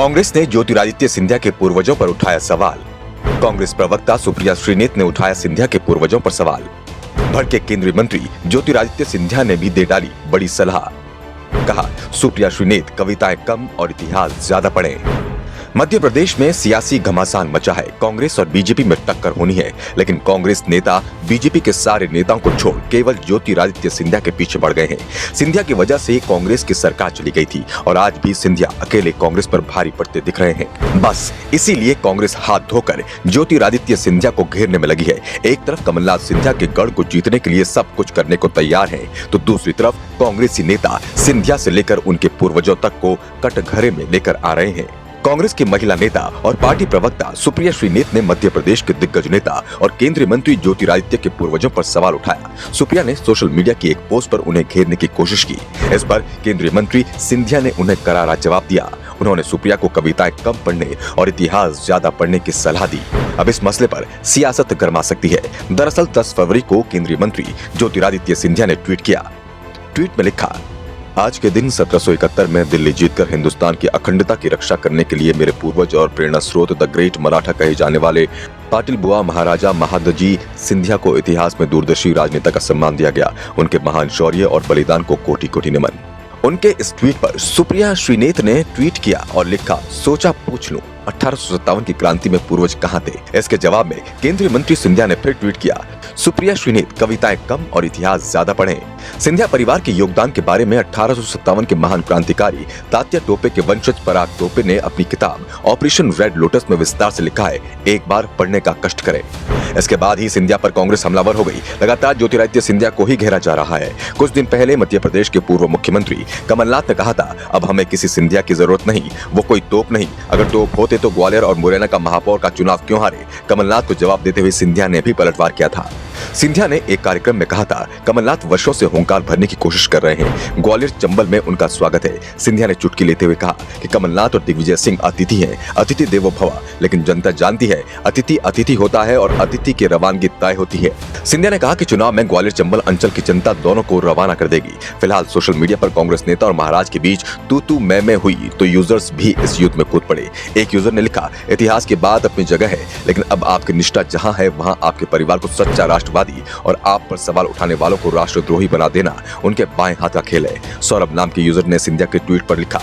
कांग्रेस ने ज्योतिरादित्य सिंधिया के पूर्वजों पर उठाया सवाल। कांग्रेस प्रवक्ता सुप्रिया श्रीनेत ने उठाया सिंधिया के पूर्वजों पर सवाल। भड़के केंद्रीय मंत्री ज्योतिरादित्य सिंधिया ने भी दे डाली बड़ी सलाह। कहा, सुप्रिया श्रीनेत कविताएं कम और इतिहास ज्यादा पढ़ें। मध्य प्रदेश में सियासी घमासान मचा है। कांग्रेस और बीजेपी में टक्कर होनी है, लेकिन कांग्रेस नेता बीजेपी के सारे नेताओं को छोड़ केवल ज्योतिरादित्य सिंधिया के पीछे बढ़ गए हैं। सिंधिया की वजह से कांग्रेस की सरकार चली गई थी और आज भी सिंधिया अकेले कांग्रेस पर भारी पड़ते दिख रहे हैं। बस इसीलिए कांग्रेस हाथ धोकर ज्योतिरादित्य सिंधिया को घेरने में लगी है। एक तरफ कमलनाथ सिंधिया के गढ़ को जीतने के लिए सब कुछ करने को तैयार है, तो दूसरी तरफ कांग्रेसी नेता सिंधिया से लेकर उनके पूर्वजों तक को कटघरे में लेकर आ रहे हैं। कांग्रेस की महिला नेता और पार्टी प्रवक्ता सुप्रिया श्रीनेत ने मध्य प्रदेश के दिग्गज नेता और केंद्रीय मंत्री ज्योतिरादित्य के पूर्वजों पर सवाल उठाया। सुप्रिया ने सोशल मीडिया की एक पोस्ट पर उन्हें घेरने की कोशिश की। इस पर केंद्रीय मंत्री सिंधिया ने उन्हें करारा जवाब दिया। उन्होंने सुप्रिया को कविताएं कम पढ़ने और इतिहास ज्यादा पढ़ने की सलाह दी। अब इस मसले पर सियासत गर्मा सकती है। दरअसल 10 फरवरी को केंद्रीय मंत्री ज्योतिरादित्य सिंधिया ने ट्वीट किया। ट्वीट में लिखा, आज के दिन 1771 में दिल्ली जीतकर हिंदुस्तान की अखंडता की रक्षा करने के लिए मेरे पूर्वज और प्रेरणा स्रोत द ग्रेट मराठा कहे जाने वाले पाटिल बुआ महाराजा महादजी सिंधिया को इतिहास में दूरदर्शी राजनेता का सम्मान दिया गया। उनके महान शौर्य और बलिदान को कोटि कोटि नमन। उनके इस ट्वीट पर सुप्रिया श्रीनेत ने ट्वीट किया और लिखा, सोचा पूछ लूं 1857 की क्रांति में पूर्वज कहाँ थे। इसके जवाब में केंद्रीय मंत्री सिंधिया ने फिर ट्वीट किया, सुप्रिया श्रीनेत कविताएं कम और इतिहास ज्यादा पढ़ें। सिंधिया परिवार के योगदान के बारे में 1857 के महान क्रांतिकारी तात्या टोपे के वंशज पराग टोपे ने अपनी किताब ऑपरेशन रेड लोटस में विस्तार से लिखा है, एक बार पढ़ने का कष्ट करें। इसके बाद ही सिंधिया पर कांग्रेस हमलावर हो गई। लगातार ज्योतिरादित्य सिंधिया को ही घेरा जा रहा है। कुछ दिन पहले मध्य प्रदेश के पूर्व मुख्यमंत्री कमलनाथ ने कहा था, अब हमें किसी सिंधिया की जरूरत नहीं, वो कोई तोप नहीं। अगर तोप होते तो ग्वालियर और मुरैना का महापौर का चुनाव क्यों हारे। कमलनाथ को जवाब देते हुए सिंधिया ने भी पलटवार किया था। सिंधिया ने एक कार्यक्रम में कहा था, कमलनाथ वर्षों से हुंकार भरने की कोशिश कर रहे हैं, ग्वालियर चंबल में उनका स्वागत है। सिंधिया ने चुटकी लेते हुए कहा कि कमलनाथ और दिग्विजय सिंह अतिथि हैं, अतिथि देवो भव, लेकिन जनता जानती है अतिथि अतिथि होता है और अतिथि की रवानगी तय होती है। सिंधिया ने कहा कि चुनाव में ग्वालियर चंबल अंचल की जनता दोनों को रवाना कर देगी। फिलहाल सोशल मीडिया पर कांग्रेस नेता और महाराज के बीच तू मैं हुई तो यूजर्स भी इस युद्ध में कूद पड़े। एक यूजर ने लिखा, इतिहास की बात अपनी जगह है, लेकिन अब आपकी निष्ठा जहां है वहां आपके परिवार को सच्चा राष्ट्रवादी और आप पर सवाल उठाने वालों को राष्ट्रद्रोही बना देना उनके बाएं हाथ का खेल है। सौरभ नाम के यूजर ने सिंधिया के ट्वीट पर लिखा,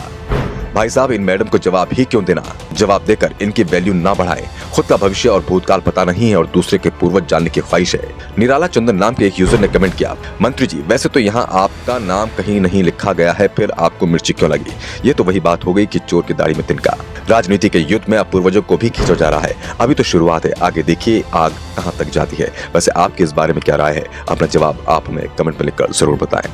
भाई साहब इन मैडम को जवाब ही क्यों देना, जवाब देकर इनकी वैल्यू ना बढ़ाएं। खुद का भविष्य और भूतकाल पता नहीं है और दूसरे के पूर्वज जानने की ख्वाहिश है। निराला चंदन नाम के एक यूजर ने कमेंट किया, मंत्री जी वैसे तो यहाँ आपका नाम कहीं नहीं लिखा गया है, फिर आपको मिर्ची क्यों लगी। ये तो वही बात हो गई कि चोर की दाढ़ी में तिनका। राजनीति के युद्ध में अब पूर्वजों को भी खींचा जा रहा है। अभी तो शुरुआत है, आगे देखिए आग कहाँ तक जाती है। वैसे आपकी इस बारे में क्या राय है, अपना जवाब आप हमें कमेंट में लिखकर जरूर बताएं।